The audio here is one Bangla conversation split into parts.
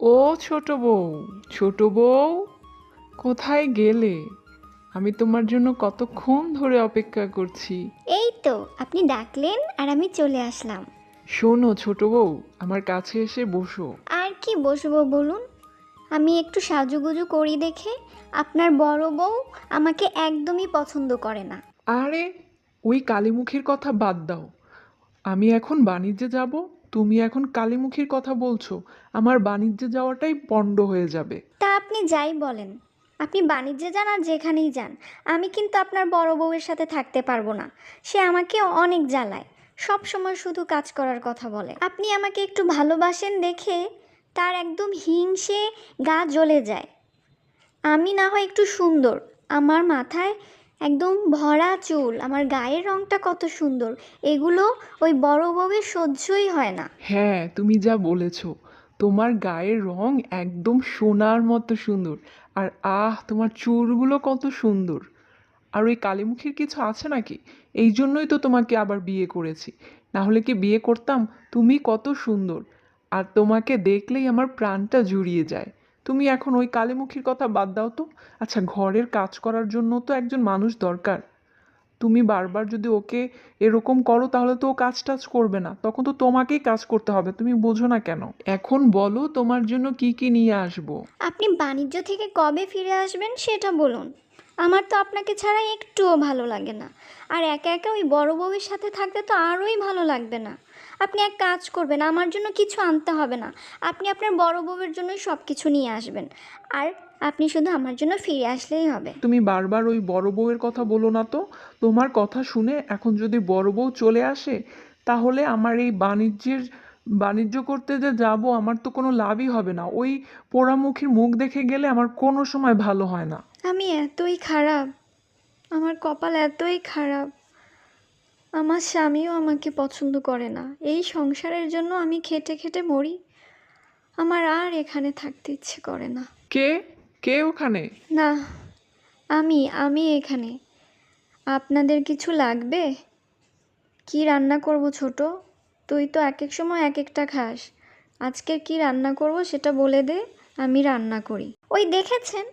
ও ছোট বউ, ছোট বউ, কোথায় গেলে? আমি তোমার জন্য কতক্ষণ ধরে অপেক্ষা করছি। এই তো আপনি ডাকলেন আর আমি চলে আসলাম। শোনো ছোট বউ, আমার কাছে এসে বসো। আর কি বসবো বলুন? আমি একটু সাজুগুজু করি দেখে আপনার বড় বউ আমাকে একদমই পছন্দ করে না। আরে, ওই কালীমুখীর কথা বাদ দাও। আমি এখন বাণিজ্যে যাব, তুমি এখন কালীমুখীর কথা বলছো। আমার বাণিজ্যে যাওয়াটাই পণ্ড হয়ে যাবে। তা আপনি যাই বলেন, আপনি বাণিজ্যে যান আর যেখানেই যান, আমি কিন্তু আপনার বড় বউয়ের সাথে থাকতে পারবো না। সে আমাকে অনেক জ্বালায়, সব সময় শুধু কাজ করার কথা বলে। আপনি আমাকে একটু ভালোবাসেন দেখে তার একদম হিংসে গা জ্বলে যায়। আমি না হয় একটু সুন্দর, আমার মাথায় একদম ভরা চুল, আমার গায়ের রংটা কত সুন্দর, এগুলো ওই বড় বউয়ের সহ্যই হয় না। হ্যাঁ, তুমি যা বলেছো, তোমার গায়ের রং একদম সোনার মতো সুন্দর। আর তোমার চুলগুলো কত সুন্দর। আর ওই কালীমুখীর কিছু আছে নাকি? এই জন্যই তো তোমাকে আবার বিয়ে করেছি। না হলে কি বিয়ে করতাম? তুমি কত সুন্দর, আর তোমাকে দেখলেই আমার প্রাণটা জুড়িয়ে যায়। তুমি এখন ওই কালীমুখীর কথা বাদ দাও তো। আচ্ছা, ঘরের কাজ করার জন্য তো একজন মানুষ দরকার। তুমি বারবার যদি ওকে এরকম করো তাহলে তো ও কাজ টাজ করবে না, তখন তো তোমাকেই কাজ করতে হবে। তুমি বোঝো না কেন? এখন বলো তোমার জন্য কি কি নিয়ে আসবো। আপনি বাণিজ্য থেকে কবে ফিরে আসবেন সেটা বলুন। আমার তো আপনাকে ছাড়া একটুও ভালো লাগে না। আর একা একা ওই বড় বউয়ের সাথে থাকতে তো আরোই ভালো লাগবে না। আপনি এক কাজ করবেন, আমার জন্য কিছু আনতে হবে না। আপনি আপনার বড় বউয়ের জন্যই সব কিছু নিয়ে আসবেন। আর আপনি শুধু আমার জন্য ফিরে আসলেই হবে। তুমি বারবার ওই বড় বউয়ের কথা বলো না তো। তোমার কথা শুনে এখন যদি বড় বউ চলে আসে, তাহলে আমার এই বাণিজ্য করতে যে যাব, আমার তো কোনো লাভই হবে না। ওই পোড়ামুখীর মুখ দেখে গেলে আমার কোনো সময় ভালো হয় না। আমি এতই খারাপ, আমার কপাল এতই খারাপ। আমার স্বামীও আমাকে পছন্দ করে না, এই সংসারের জন্য আমি খেটে খেটে মরি। আমার আর এখানে থাকতে ইচ্ছে করে না। কে? কে ওখানে? না, আমি এখানে। আপনাদের কিছু লাগবে? কি রান্না করব ছোট? তুই তো এক এক সময় এক একটা খাস। আজকে কি রান্না করব সেটা বলে দে, আমি রান্না করি। ওই দেখেছেন,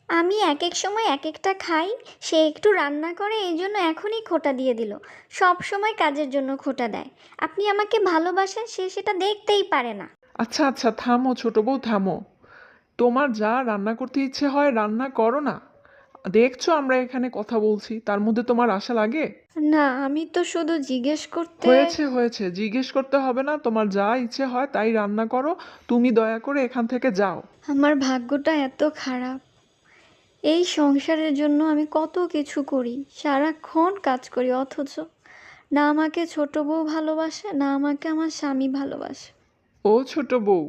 আমি এক এক সময় এক একটা খাই, সে একটু রান্না করে, এই জন্য এখনই খোঁটা দিয়ে দিল। সব সময় কাজের জন্য খোঁটা দেয়। আপনি আমাকে ভালোবাসেন, সে সেটা দেখতেই পারে না। আচ্ছা আচ্ছা, থামো ছোট বউ, থামো। তোমার যা রান্না করতে ইচ্ছে হয় রান্না করো না। দেখছো আমরা এখানে কথা বলছি, তার মধ্যে তোমার আশা লাগে? না, আমি তো শুধু জিজ্ঞেস করতে। হয়েছে হয়েছে, জিজ্ঞেস করতে হবে না। তোমার যা ইচ্ছে হয় তাই রান্না করো। তুমি দয়া করে এখান থেকে যাও। আমার ভাগ্যটা এত খারাপ, এই সংসারের জন্য আমি কত কিছু করি, সারাক্ষণ কাজ করি, অথচ না আমাকে ছোট বউ ভালোবাসে, না আমাকে আমার স্বামী ভালোবাসে। ও ছোট বউ,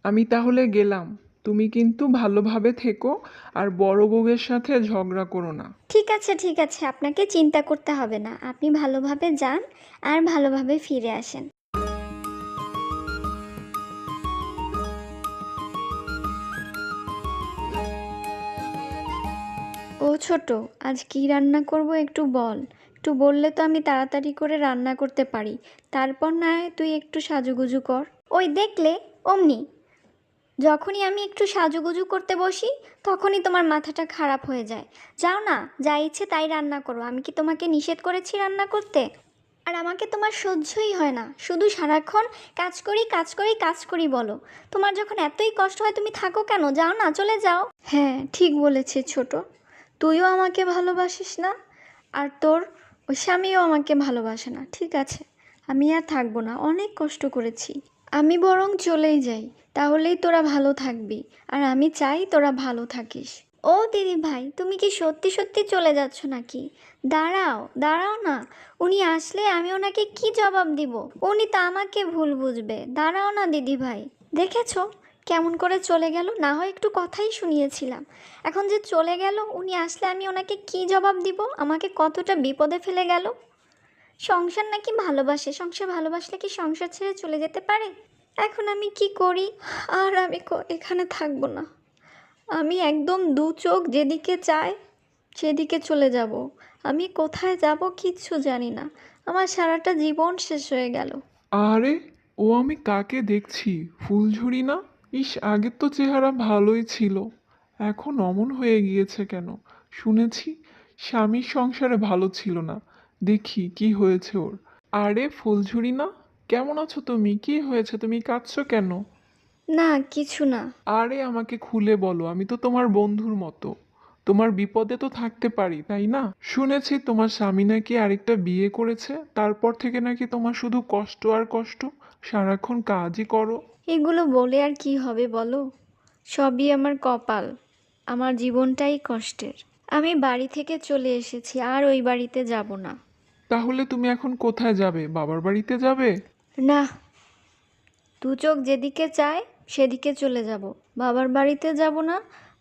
আমি তাহলে গেলাম। তুমি কিন্তু ভালোভাবে থেকো, আর বড় বউয়ের সাথে ঝগড়া করো না। ঠিক আছে ঠিক আছে, আপনাকে চিন্তা করতে হবে না, আপনি ভালোভাবে যান আর ভালোভাবে ফিরে আসেন। ও ছোট, আজ কি রান্না করব একটু বল। একটু বললে তো আমি তাড়াতাড়ি করে রান্না করতে পারি। তারপর না হয় তুই একটু সাজুগুজু কর। ওই দেখলে, অমনি যখনই আমি একটু সাজুগুজু করতে বসি, তখনই তোমার মাথাটা খারাপ হয়ে যায়। যাও না, যা ইচ্ছে তাই রান্না করো। আমি কি তোমাকে নিষেধ করেছি রান্না করতে? আর আমাকে তোমার সহ্যই হয় না, শুধু সারাক্ষণ কাজ করি কাজ করি কাজ করি বলো। তোমার যখন এতই কষ্ট হয় তুমি থাকো কেন? যাও না, চলে যাও। হ্যাঁ, ঠিক বলেছিস ছোট, তুইও আমাকে ভালোবাসিস না, আর তোর ওই স্বামীও আমাকে ভালোবাসে না। ঠিক আছে, আমি আর থাকবো না, অনেক কষ্ট করেছি। আমি বরং চলেই যাই, তাহলেই তোরা ভালো থাকবি। আর আমি চাই তোরা ভালো থাকিস। ও দিদি ভাই, তুমি কি সত্যি সত্যি চলে যাচ্ছ নাকি? দাঁড়াও দাঁড়াও না, উনি আসলে আমি ওনাকে কি জবাব দিব? উনি তো আমাকে ভুল বুঝবে। দাঁড়াও না দিদি ভাই। দেখেছো কেমন করে চলে গেল? না হয় একটু কথাই শুনিয়েছিলাম, এখন যে চলে গেল, উনি আসলে আমি ওনাকে কি জবাব দিব? আমাকে কতটা বিপদে ফেলে গেল। সংসার নাকি ভালোবাসে, সংসার ভালোবাসলে কি সংসার ছেড়ে চলে যেতে পারে? এখন আমি কি করি? আর আমি এখানে থাকবো না। আমি একদম দু চোখ যেদিকে চায় সেদিকে চলে যাব। আমি কোথায় যাব কিচ্ছু জানি না। আমার সারাটা জীবন শেষ হয়ে গেল। আরে, ও আমি কাকে দেখছি? ফুলঝুরি না? ইস, আগের তো চেহারা ভালোই ছিল, এখন অমন হয়ে গিয়েছে কেন? শুনেছি স্বামীর সংসারে ভালো ছিল না। দেখি কি হয়েছে ওর। আরে ফুলঝুরি না, কেমন আছো তুমি? কি হয়েছে, তুমি কাঁদছো কেন? না কিছু না। আরে আমাকে খুলে বলো, আমি তো তোমার বন্ধুর মতো। তোমার বিপদে তো থাকতে পারি, তাই না? শুনেছি তোমার স্বামী নাকি আরেকটা বিয়ে করেছে, তারপর থেকে নাকি তোমার শুধু কষ্ট আর কষ্ট, সারাক্ষণ কাজই করো। এগুলো বলে আর কি হবে বলো? সবই আমার কপাল। আমার জীবনটাই কষ্টের। আমি বাড়ি থেকে চলে এসেছি, আর ওই বাড়িতে যাব না। তাহলে তুমি এখন কোথায় যাবে? বাবার বাড়িতে যাবে? না, দু চোখ যেদিকে চায় সেদিকে চলে যাব। বাবার বাড়িতে যাব না,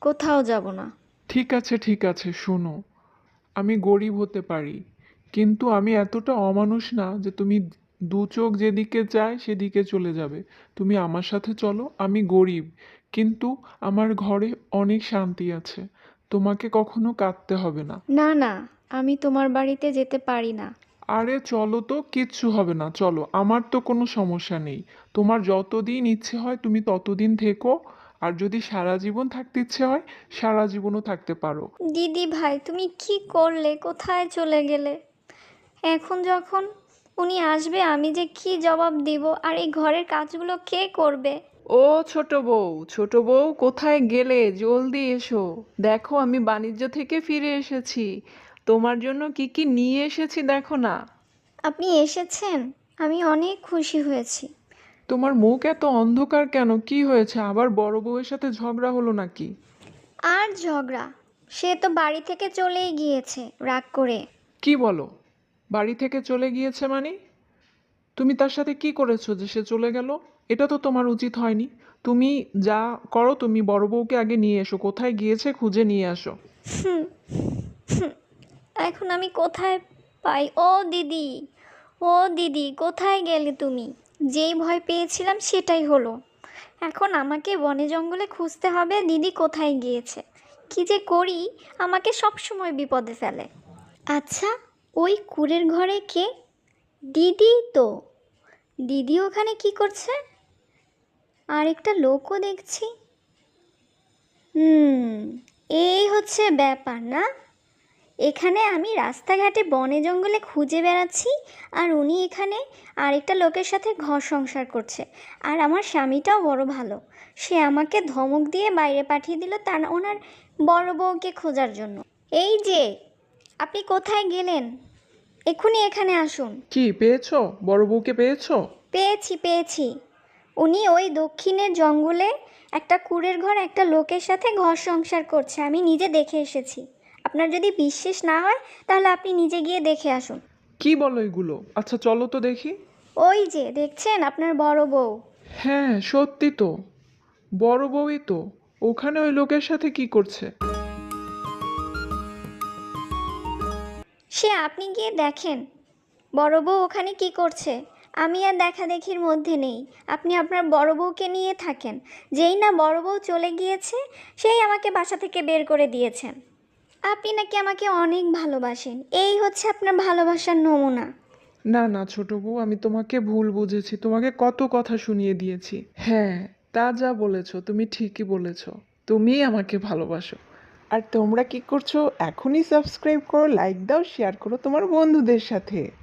কোথাও যাব না। ঠিক আছে ঠিক আছে, শোনো, আমি গরিব হতে পারি, কিন্তু আমি এতটা অমানুষ না যে তুমি দু চোখ যেদিকে চায় সেদিকে চলে যাবে। তুমি আমার সাথে চলো, আমি গরিব, কিন্তু আমার ঘরে অনেক শান্তি আছে। তোমাকে কখনো কাঁদতে হবে না। না না, আমি তোমার বাড়িতে যেতে পারি না। আরে চলো তো, কিচ্ছু হবে না, চলো, আমার তো কোনো সমস্যা নেই। তোমার যতদিন ইচ্ছে হয় তুমি ততদিন থেকো, আর যদি সারা জীবন থাকতে ইচ্ছে হয় সারা জীবনও থাকতে পারো। দিদি ভাই, তুমি কি করলে? কোথায় চলে গেলে? এখন যখন উনি আসবে, আমি যে কি জবাব দিব? আর এই ঘরের কাজগুলো কে করবে? ও ছোট বউ, ছোট বউ, কোথায় গেলে? জলদি এসো, দেখো আমি বাণিজ্য থেকে ফিরে এসেছি। তোমার জন্য কি কি নিয়ে এসেছি দেখো না। আপনি এসেছেন? আমি অনেক খুশি হয়েছি। তোমার মুখ এত অন্ধকার কেন? কি হয়েছে? আবার বড় বউয়ের সাথে ঝগড়া হলো নাকি? আর ঝগড়া? সে তো বাড়ি থেকে চলেই গিয়েছে রাগ করে। কি বলো? বাড়ি থেকে চলে গিয়েছে মানে? তুমি তার সাথে কি করেছো যে সে চলে গেল? এটা তো তোমার উচিত হয়নি। তুমি যা করো, তুমি বড় বউকে আগে নিয়ে এসো, কোথায় গিয়েছে খুঁজে নিয়ে আসো। এখন আমি কোথায় পাই? ও দিদি, ও দিদি, কোথায় গেলে তুমি? যেই ভয় পেয়েছিলাম সেটাই হলো। এখন আমাকে বনে জঙ্গলে খুঁজতে হবে দিদি কোথায় গিয়েছে। কি যে করি, আমাকে সব সময় বিপদে ফেলে। আচ্ছা, ওই কুঁড়ের ঘরে কে? দিদি তো। দিদি ওখানে কি করছে? আর একটা লোকও দেখছি। হুম, এই হচ্ছে ব্যাপার না? এখানে আমি রাস্তাঘাটে বনে জঙ্গলে খুঁজে বেড়াচ্ছি, আর উনি এখানে আরেকটা লোকের সাথে ঘর সংসার করছে। আর আমার স্বামীটাও বড় ভালো, সে আমাকে ধমক দিয়ে বাইরে পাঠিয়ে দিল তার ওনার বড় বউকে খোঁজার জন্য। এই যে, আপনি কোথায় গেলেন? এক্ষুনি এখানে আসুন। কি পেয়েছো? বড় বউকে পেয়েছো? পেয়েছি পেয়েছি। উনি ওই দক্ষিণের জঙ্গলে একটা কুঁড়ের ঘর একটা লোকের সাথে ঘর সংসার করছে, আমি নিজে দেখে এসেছি। আপনার যদি বিশ্বাস না হয় তাহলে আপনি নিজে গিয়ে দেখে আসুন। কি বলো এগুলো? আচ্ছা চলো তো দেখি। ওই যে দেখছেন আপনার বড় বউ। হ্যাঁ সত্যি তো, বড় বউই তো। ওখানে ওই লোকের সাথে কি করছে? সে আপনি গিয়ে দেখেন বড় বউ ওখানে কি করছে। আমি আর দেখাদেখির মধ্যে নেই। আপনি আপনার বড় বউকে নিয়ে থাকেন। যেই না বড় বউ চলে গিয়েছে, সেই আমাকে বাসা থেকে বের করে দিয়েছেন। আপনি নাকি আমাকে অনেক ভালোবাসেন, এই হচ্ছে আপনার ভালোবাসার নমুনা। না না ছোট বউ, আমি তোমাকে ভুল বুঝেছি, তোমাকে কত কথা শুনিয়ে দিয়েছি। হ্যাঁ, তা যা বলেছো তুমি ঠিকই বলেছো, তুমিই আমাকে ভালোবাসো। আর তোমরা কি করছো? এখনই সাবস্ক্রাইব করো, লাইক দাও, শেয়ার করো তোমার বন্ধুদের সাথে।